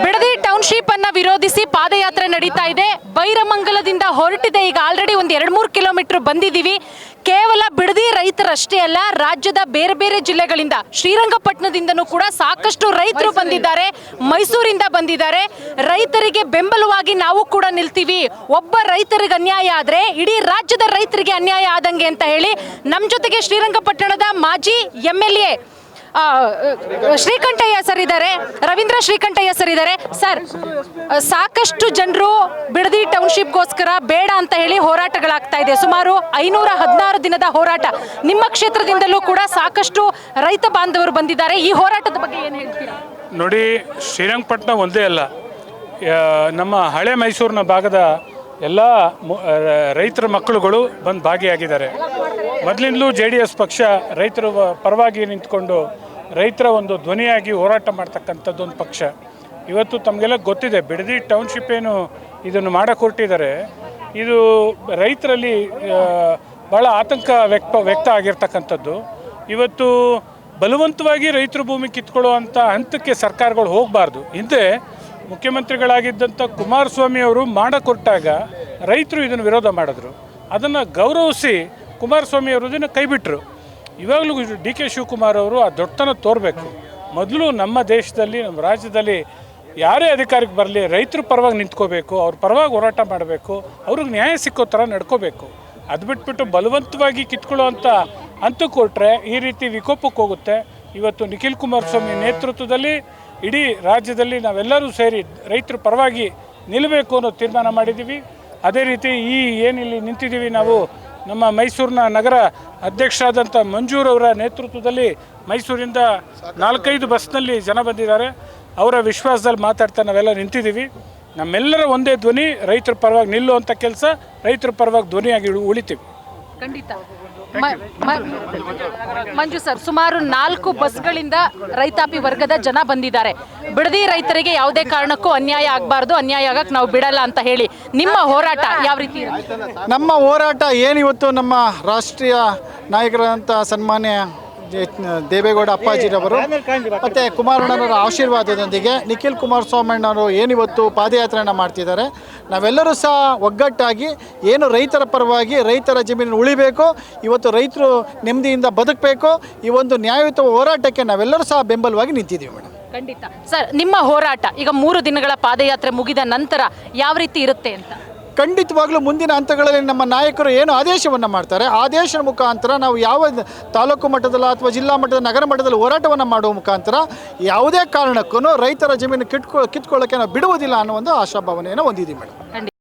Bidadi township ಅನ್ನ ವಿರೋಧಿಸಿ ಪಾದಯಾತ್ರೆ ನಡೀತಾ ಇದೆ. ಬೈರಮಂಗಲದಿಂದ ಹೊರಟಿದೆ. ಈಗ ಆಲ್ರೆಡಿ ಒಂದು 2-3 ಕಿಲೋಮೀಟರ್ ಬಂದಿದ್ದೀವಿ. ಕೇವಲ ಬಿಡದಿ ರೈತರಷ್ಟೇ ಅಲ್ಲ, ರಾಜ್ಯದ ಬೇರೆ ಬೇರೆ ಜಿಲ್ಲೆಗಳಿಂದ, ಶ್ರೀರಂಗಪಟ್ಟಣದಿಂದನೂ ಕೂಡ ಸಾಕಷ್ಟು ರೈತರು ಬಂದಿದ್ದಾರೆ, ಮೈಸೂರಿಂದ ಬಂದಿದ್ದಾರೆ. ರೈತರಿಗೆ ಬೆಂಬಲವಾಗಿ ನಾವು ಕೂಡ ನಿಲ್ತೀವಿ. ಒಬ್ಬ ರೈತರಿಗೆ ಅನ್ಯಾಯ ಆದ್ರೆ ಇಡೀ ರಾಜ್ಯದ ರೈತರಿಗೆ ಅನ್ಯಾಯ ಆದಂಗೆ ಅಂತ ಹೇಳಿ ನಮ್ಮ ಜೊತೆಗೆ ಶ್ರೀರಂಗಪಟ್ಟಣದ ಮಾಜಿ MLA ಶ್ರೀಕಂಠಯ್ಯ ಸರ್ ಇದ್ದಾರೆ, ರವೀಂದ್ರ ಶ್ರೀಕಂಠಯ್ಯ ಸರ್ ಇದ್ದಾರೆ. ಸರ್, ಸಾಕಷ್ಟು ಜನರು ಬಿಡದಿ ಟೌನ್ಶಿಪ್ಗೋಸ್ಕರ ಬೇಡ ಅಂತ ಹೇಳಿ ಹೋರಾಟಗಳಾಗ್ತಾ ಇದೆ. ಸುಮಾರು 516 ದಿನದ ಹೋರಾಟ. ನಿಮ್ಮ ಕ್ಷೇತ್ರದಿಂದಲೂ ಕೂಡ ಸಾಕಷ್ಟು ರೈತ ಬಾಂಧವರು ಬಂದಿದ್ದಾರೆ. ಈ ಹೋರಾಟದ ಬಗ್ಗೆ ಏನು ಹೇಳ್ತೀರಾ? ನೋಡಿ, ಶ್ರೀರಂಗಪಟ್ಟಣ ಒಂದೇ ಅಲ್ಲ, ನಮ್ಮ ಹಳೆ ಮೈಸೂರಿನ ಭಾಗದ ಎಲ್ಲ ರೈತರ ಮಕ್ಕಳುಗಳು ಬಂದು ಭಾಗಿಯಾಗಿದ್ದಾರೆ. ಮೊದಲಿಂದಲೂ JDS ಪಕ್ಷ ರೈತರ ಪರವಾಗಿ ನಿಂತ್ಕೊಂಡು ರೈತರ ಒಂದು ಧ್ವನಿಯಾಗಿ ಹೋರಾಟ ಮಾಡ್ತಕ್ಕಂಥದ್ದು ಒಂದು ಪಕ್ಷ. ಇವತ್ತು ತಮಗೆಲ್ಲ ಗೊತ್ತಿದೆ, ಬಿಡದಿ ಟೌನ್ಶಿಪ್ ಏನು ಇದನ್ನು ಮಾಡಕ್ಕೆ ಹೊರಟಿದ್ದಾರೆ, ಇದು ರೈತರಲ್ಲಿ ಭಾಳ ಆತಂಕ ವ್ಯಕ್ತ ಆಗಿರ್ತಕ್ಕಂಥದ್ದು. ಇವತ್ತು ಬಲವಂತವಾಗಿ ರೈತರ ಭೂಮಿ ಕಿತ್ಕೊಳ್ಳುವಂಥ ಹಂತಕ್ಕೆ ಸರ್ಕಾರಗಳು ಹೋಗಬಾರ್ದು. ಹಿಂದೆ ಮುಖ್ಯಮಂತ್ರಿಗಳಾಗಿದ್ದಂಥ ಕುಮಾರಸ್ವಾಮಿ ಅವರು ಮಾಡಕ್ಕೆ ಹೊರಟಾಗ ರೈತರು ಇದನ್ನು ವಿರೋಧ ಮಾಡಿದ್ರು. ಅದನ್ನು ಗೌರವಿಸಿ ಕುಮಾರಸ್ವಾಮಿ ಅವರು ಇದನ್ನು ಕೈಬಿಟ್ಟರು. ಇವಾಗಲೂ DK ಶಿವಕುಮಾರ್ ಅವರು ಆ ದೊಡ್ಡತನ ತೋರಬೇಕು. ಮೊದಲು ನಮ್ಮ ದೇಶದಲ್ಲಿ, ನಮ್ಮ ರಾಜ್ಯದಲ್ಲಿ ಯಾರೇ ಅಧಿಕಾರಕ್ಕೆ ಬರಲಿ, ರೈತರ ಪರವಾಗಿ ನಿಂತ್ಕೋಬೇಕು, ಅವ್ರ ಪರವಾಗಿ ಹೋರಾಟ ಮಾಡಬೇಕು, ಅವ್ರಿಗೆ ನ್ಯಾಯ ಸಿಕ್ಕೋ ಥರ ನಡ್ಕೋಬೇಕು. ಅದು ಬಿಟ್ಬಿಟ್ಟು ಬಲವಂತವಾಗಿ ಕಿತ್ಕೊಳ್ಳುವಂಥ ಹಂತಕ್ಕೆ ಕೊಟ್ಟರೆ ಈ ರೀತಿ ವಿಕೋಪಕ್ಕೆ ಹೋಗುತ್ತೆ. ಇವತ್ತು ನಿಖಿಲ್ ಕುಮಾರಸ್ವಾಮಿ ನೇತೃತ್ವದಲ್ಲಿ ಇಡೀ ರಾಜ್ಯದಲ್ಲಿ ನಾವೆಲ್ಲರೂ ಸೇರಿ ರೈತರ ಪರವಾಗಿ ನಿಲ್ಲಬೇಕು ಅನ್ನೋ ತೀರ್ಮಾನ ಮಾಡಿದ್ದೀವಿ. ಅದೇ ರೀತಿ ಏನಿಲ್ಲಿ ನಿಂತಿದ್ದೀವಿ ನಾವು, ನಮ್ಮ ಮೈಸೂರಿನ ನಗರ ಅಧ್ಯಕ್ಷರಾದಂಥ ಮಂಜೂರವರ ನೇತೃತ್ವದಲ್ಲಿ ಮೈಸೂರಿಂದ 4-5 ಬಸ್ನಲ್ಲಿ ಜನ ಬಂದಿದ್ದಾರೆ. ಅವರ ವಿಶ್ವಾಸದಲ್ಲಿ ಮಾತಾಡ್ತಾ ನಾವೆಲ್ಲ ನಿಂತಿದ್ದೀವಿ. ನಮ್ಮೆಲ್ಲರ ಒಂದೇ ಧ್ವನಿ, ರೈತರ ಪರವಾಗಿ ನಿಲ್ಲುವಂಥ ಕೆಲಸ, ರೈತರ ಪರವಾಗಿ ಧ್ವನಿಯಾಗಿ ಉಳಿತೀವಿ. ಖಂಡಿತ. ಮಂಜು ಸರ್, ಸುಮಾರು 4 ಬಸ್ಗಳಿಂದ ರೈತಾಪಿ ವರ್ಗದ ಜನ ಬಂದಿದ್ದಾರೆ. ಬಿಡದಿ ರೈತರಿಗೆ ಯಾವುದೇ ಕಾರಣಕ್ಕೂ ಅನ್ಯಾಯ ಆಗಬಾರ್ದು, ಅನ್ಯಾಯ ಆಗಕ್ಕೆ ನಾವು ಬಿಡಲ್ಲ ಅಂತ ಹೇಳಿ ನಿಮ್ಮ ಹೋರಾಟ ಯಾವ ರೀತಿ? ನಮ್ಮ ಹೋರಾಟ ಏನಿವತ್ತು ನಮ್ಮ ರಾಷ್ಟ್ರೀಯ ನಾಯಕರಾದಂಥ ಸನ್ಮಾನ್ಯ ದೇವೇಗೌಡ ಅಪ್ಪಾಜಿರವರು ಮತ್ತು ಕುಮಾರಣ್ಣನವರ ಆಶೀರ್ವಾದದೊಂದಿಗೆ ನಿಖಿಲ್ ಕುಮಾರಸ್ವಾಮಣ್ಣವರು ಏನಿವತ್ತು ಪಾದಯಾತ್ರೆಯನ್ನು ಮಾಡ್ತಿದ್ದಾರೆ, ನಾವೆಲ್ಲರೂ ಸಹ ಒಗ್ಗಟ್ಟಾಗಿ ಏನು ರೈತರ ಪರವಾಗಿ, ರೈತರ ಜಮೀನು ಉಳಿಬೇಕು, ಇವತ್ತು ರೈತರು ನೆಮ್ಮದಿಯಿಂದ ಬದುಕಬೇಕು, ಈ ಒಂದು ನ್ಯಾಯಯುತ ಹೋರಾಟಕ್ಕೆ ನಾವೆಲ್ಲರೂ ಸಹ ಬೆಂಬಲವಾಗಿ ನಿಂತಿದ್ದೀವಿ ಮೇಡಮ್. ಖಂಡಿತ. ಸರ್, ನಿಮ್ಮ ಹೋರಾಟ ಈಗ 3 ದಿನಗಳ ಪಾದಯಾತ್ರೆ ಮುಗಿದ ನಂತರ ಯಾವ ರೀತಿ ಇರುತ್ತೆ ಅಂತ? ಖಂಡಿತವಾಗ್ಲೂ ಮುಂದಿನ ಹಂತಗಳಲ್ಲಿ ನಮ್ಮ ನಾಯಕರು ಏನು ಆದೇಶವನ್ನು ಮಾಡ್ತಾರೆ, ಆದೇಶದ ಮುಖಾಂತರ ನಾವು ಯಾವ ತಾಲೂಕು ಮಟ್ಟದಲ್ಲಿ ಅಥವಾ ಜಿಲ್ಲಾ ಮಟ್ಟದ, ನಗರ ಮಟ್ಟದಲ್ಲಿ ಹೋರಾಟವನ್ನು ಮಾಡುವ ಮುಖಾಂತರ ಯಾವುದೇ ಕಾರಣಕ್ಕೂ ರೈತರ ಜಮೀನು ಕಿತ್ಕೊಳ್ಳೋಕ್ಕೆ ನಾವು ಬಿಡುವುದಿಲ್ಲ ಅನ್ನೋ ಒಂದು ಆಶಾಭಾವನೆಯನ್ನು ಹೊಂದಿದ್ದೀವಿ ಮೇಡಮ್.